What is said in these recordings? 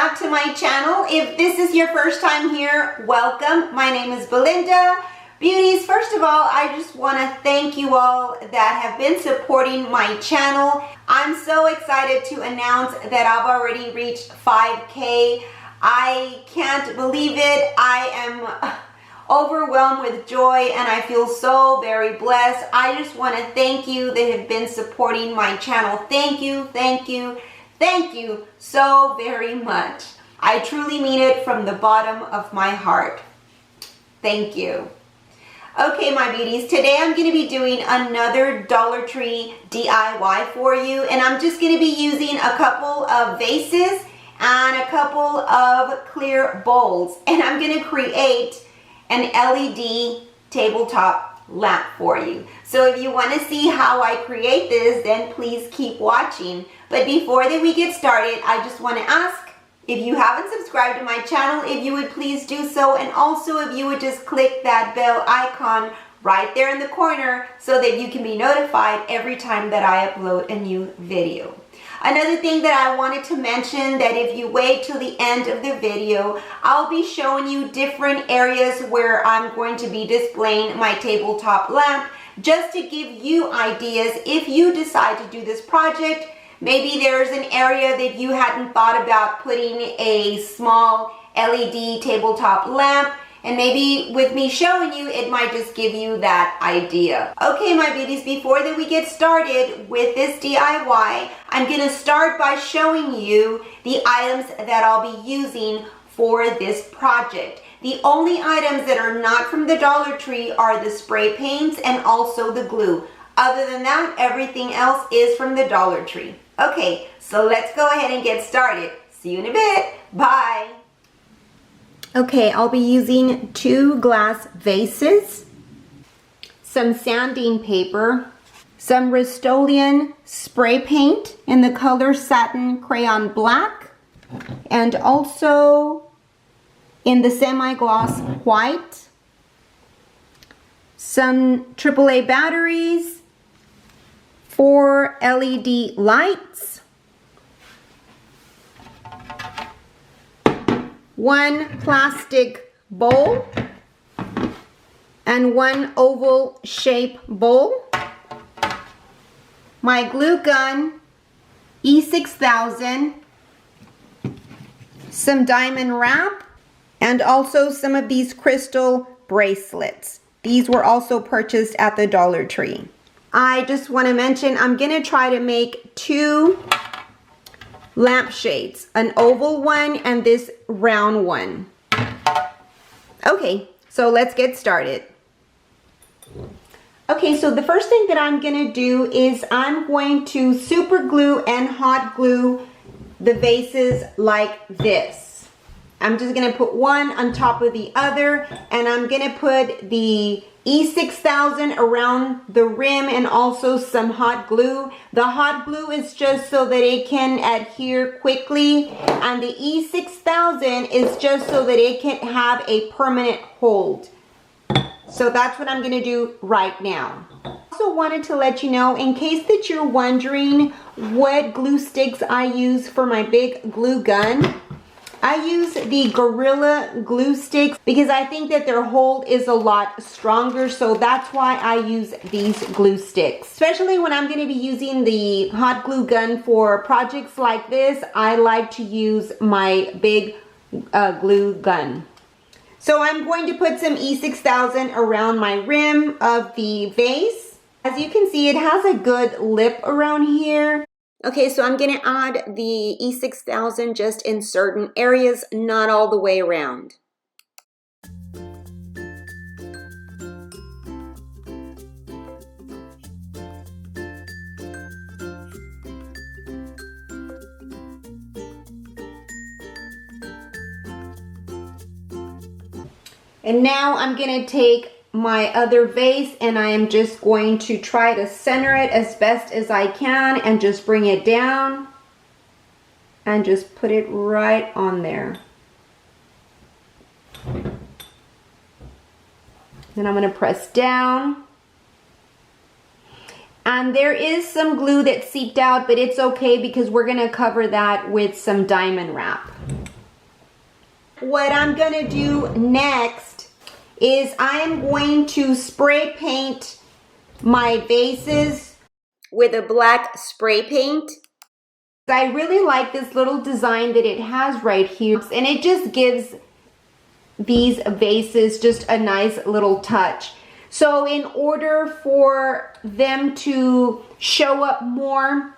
back to my channel. If this is your first time here, welcome. My name is Belinda. Beauties, first of all, I just want to thank you all that have been supporting my channel. I'm so excited to announce that I've already reached 5K. I can't believe it. I am overwhelmed with joy and I feel so very blessed. I just want to thank you that have been supporting my channel. Thank you, thank you, thank you so very much. I truly mean it from the bottom of my heart. Thank you. Okay, my beauties, today I'm going to be doing another Dollar Tree DIY for you, and I'm just going to be using a couple of vases and a couple of clear bowls, and I'm going to create an LED tabletop lamp for you. So if you want to see how I create this, then please keep watching. But before that we get started, I just want to ask, if you haven't subscribed to my channel, if you would please do so, and also if you would just click that bell icon right there in the corner so that you can be notified every time that I upload a new video. Another thing that I wanted to mention, that if you wait till the end of the video, I'll be showing you different areas where I'm going to be displaying my tabletop lamp, just to give you ideas if you decide to do this project. Maybe there's an area that you hadn't thought about putting a small LED tabletop lamp, and maybe with me showing you, it might just give you that idea. Okay, my beauties, before that we get started with this DIY, I'm gonna start by showing you the items that I'll be using for this project. The only items that are not from the Dollar Tree are the spray paints and also the glue. Other than that, everything else is from the Dollar Tree. Okay, so let's go ahead and get started. See you in a bit. Bye. Okay, I'll be using 2 glass vases, some sanding paper, some Rust-Oleum spray paint in the color Satin Crayon Black, and also in the semi-gloss white, some AAA batteries, 4 LED lights, 1 plastic bowl, and 1 oval shape bowl, my glue gun, E6000, some diamond wrap, and also some of these crystal bracelets. These were also purchased at the Dollar Tree. I just want to mention, I'm going to try to make 2 lampshades, an oval one and this round one. Okay, so let's get started. Okay, so the first thing that I'm going to do is I'm going to super glue and hot glue the vases like this. I'm just going to put one on top of the other, and I'm going to put the E6000 around the rim and also some hot glue. The hot glue is just so that it can adhere quickly, and the E6000 is just so that it can have a permanent hold. So that's what I'm going to do right now. I also wanted to let you know, in case that you're wondering what glue sticks I use for my big glue gun, I use the Gorilla glue sticks because I think that their hold is a lot stronger, so that's why I use these glue sticks. Especially when I'm going to be using the hot glue gun for projects like this, I like to use my big glue gun. So I'm going to put some E6000 around my rim of the vase. As you can see, it has a good lip around here. Okay, so I'm going to add the E6000 just in certain areas, not all the way around. And now I'm going to take my other vase and I am just going to try to center it as best as I can and just bring it down and just put it right on there. Then I'm going to press down. And there is some glue that seeped out, but it's okay because we're going to cover that with some diamond wrap. What I'm gonna do next is I am going to spray paint my vases with a black spray paint. I really like this little design that it has right here, and it just gives these vases just a nice little touch. So in order for them to show up more,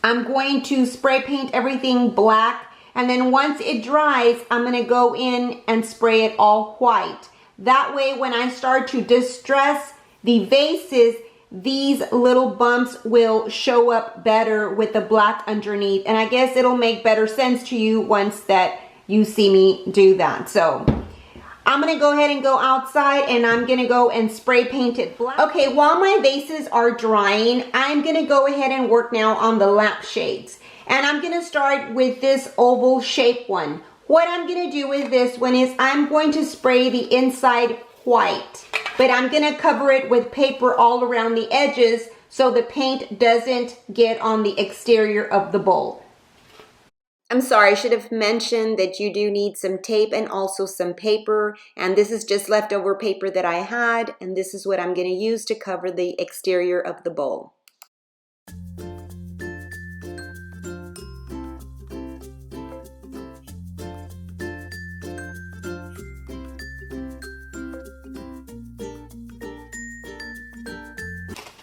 I'm going to spray paint everything black, and then once it dries, I'm going to go in and spray it all white. That way, when I start to distress the vases, these little bumps will show up better with the black underneath. And I guess it'll make better sense to you once that you see me do that. So I'm gonna go ahead and go outside, and I'm gonna go and spray paint it black. Okay, while my vases are drying, I'm gonna go ahead and work now on the lampshades. And I'm gonna start with this oval shape one. What I'm gonna do with this one is I'm going to spray the inside white, but I'm gonna cover it with paper all around the edges so the paint doesn't get on the exterior of the bowl. I'm sorry, I should have mentioned that you do need some tape and also some paper, and this is just leftover paper that I had, and this is what I'm gonna use to cover the exterior of the bowl.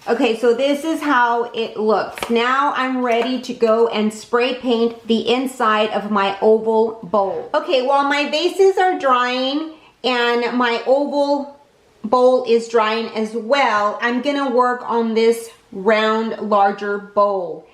Okay, so this is how it looks. Now I'm ready to go and spray paint the inside of my oval bowl. Okay, while my vases are drying and my oval bowl is drying as well, I'm gonna work on this round, larger bowl.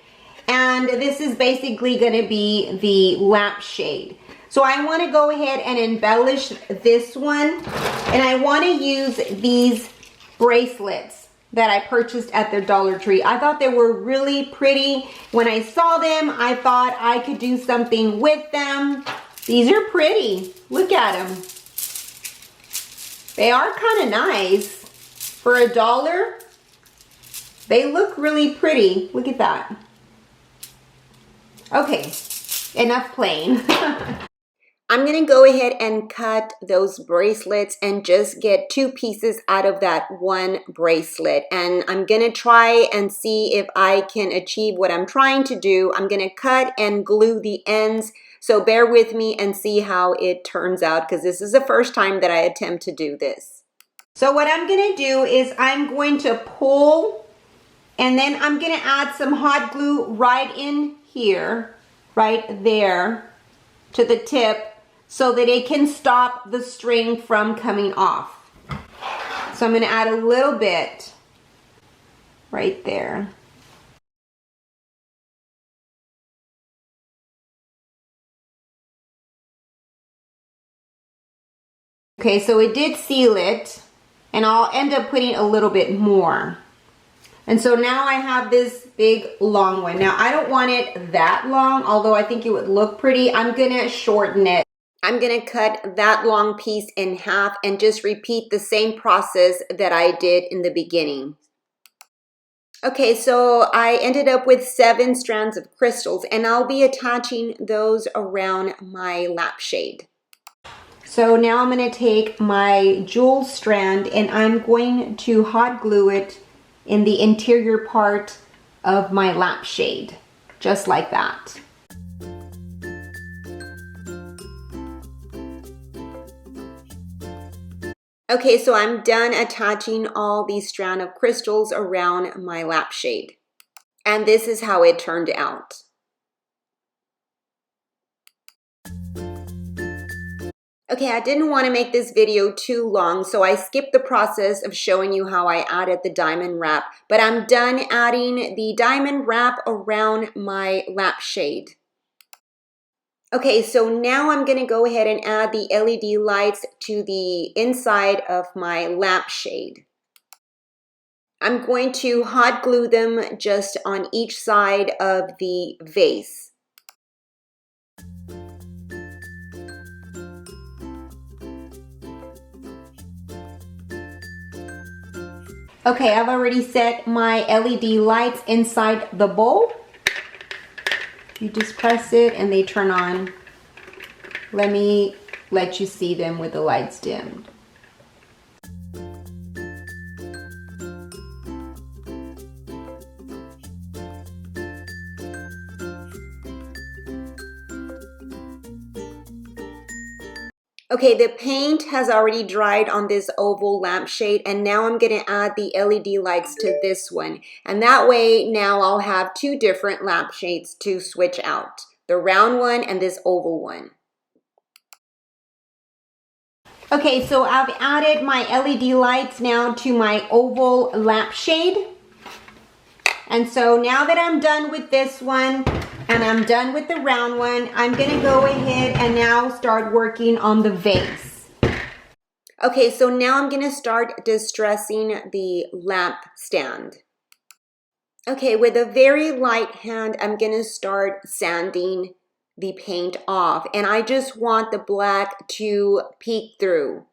And this is basically gonna be the lampshade. So I wanna go ahead and embellish this one, and I wanna use these bracelets that I purchased at the Dollar Tree. I thought they were really pretty. When I saw them, I thought I could do something with them. These are pretty. Look at them. They are kind of nice. For $1, they look really pretty. Look at that. Okay, enough playing. I'm gonna go ahead and cut those bracelets and just get 2 pieces out of that one bracelet. And I'm gonna try and see if I can achieve what I'm trying to do. I'm gonna cut and glue the ends. So bear with me and see how it turns out, because this is the first time that I attempt to do this. So what I'm gonna do is I'm going to pull, and then I'm gonna add some hot glue right in here, right there to the tip, so that it can stop the string from coming off. So I'm gonna add a little bit right there. Okay, so it did seal it, and I'll end up putting a little bit more. And so now I have this big long one. Now I don't want it that long, although I think it would look pretty. I'm gonna shorten it. I'm gonna cut that long piece in half and just repeat the same process that I did in the beginning. Okay, so I ended up with 7 strands of crystals, and I'll be attaching those around my lampshade. So now I'm gonna take my jewel strand and I'm going to hot glue it in the interior part of my lampshade, just like that. Okay, so I'm done attaching all these strands of crystals around my lampshade. And this is how it turned out. Okay, I didn't want to make this video too long, so I skipped the process of showing you how I added the diamond wrap, but I'm done adding the diamond wrap around my lampshade. Okay, so now I'm gonna go ahead and add the LED lights to the inside of my lampshade. I'm going to hot glue them just on each side of the vase. Okay, I've already set my LED lights inside the bowl. You just press it and they turn on. Let me let you see them with the lights dimmed. Okay, the paint has already dried on this oval lampshade, and now I'm going to add the LED lights to this one. And that way, now I'll have two different lampshades to switch out. The round one and this oval one. Okay, so I've added my LED lights now to my oval lampshade. And so now that I'm done with this one, and I'm done with the round one, I'm gonna go ahead and now start working on the vase. Okay, so now I'm gonna start distressing the lamp stand. Okay, with a very light hand, I'm gonna start sanding the paint off, and I just want the black to peek through.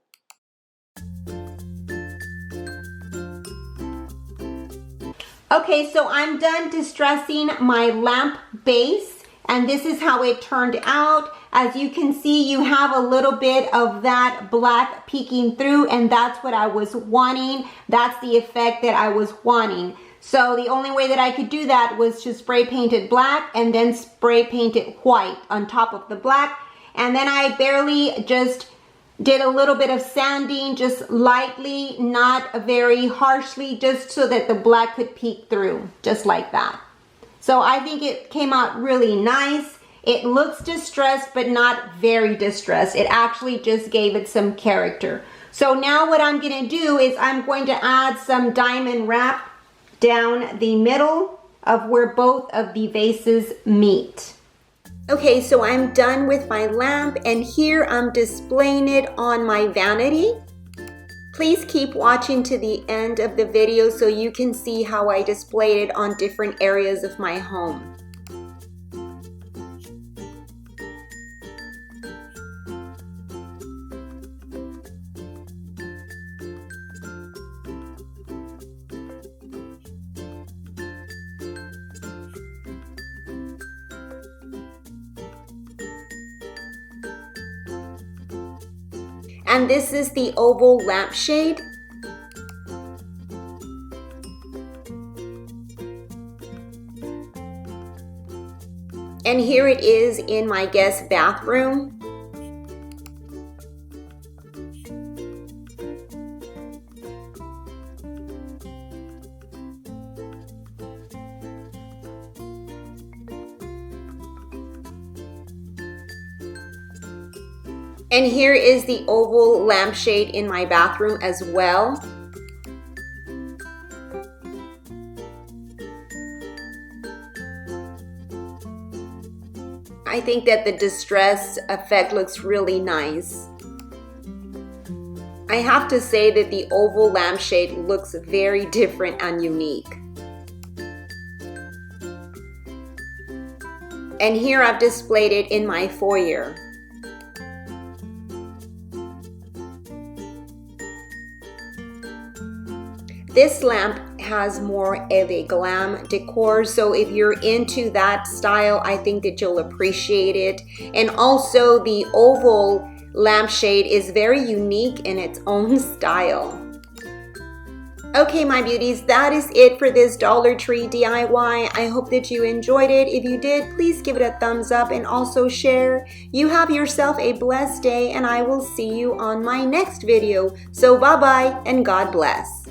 Okay, so I'm done distressing my lamp base, and this is how it turned out. As you can see, you have a little bit of that black peeking through, and that's what I was wanting. That's the effect that I was wanting. So the only way that I could do that was to spray paint it black and then spray paint it white on top of the black. And then I barely just did a little bit of sanding, just lightly, not very harshly, just so that the black could peek through, just like that. So I think it came out really nice. It looks distressed, but not very distressed. It actually just gave it some character. So now what I'm gonna do is I'm going to add some diamond wrap down the middle of where both of the vases meet. Okay, so I'm done with my lamp, and here I'm displaying it on my vanity. Please keep watching to the end of the video so you can see how I displayed it on different areas of my home. And this is the oval lampshade. And here it is in my guest bathroom. And here is the oval lampshade in my bathroom as well. I think that the distress effect looks really nice. I have to say that the oval lampshade looks very different and unique. And here I've displayed it in my foyer. This lamp has more of a glam decor, so if you're into that style, I think that you'll appreciate it. And also the oval lampshade is very unique in its own style. Okay, my beauties, that is it for this Dollar Tree DIY. I hope that you enjoyed it. If you did, please give it a thumbs up and also share. You have yourself a blessed day, and I will see you on my next video. So bye-bye and God bless.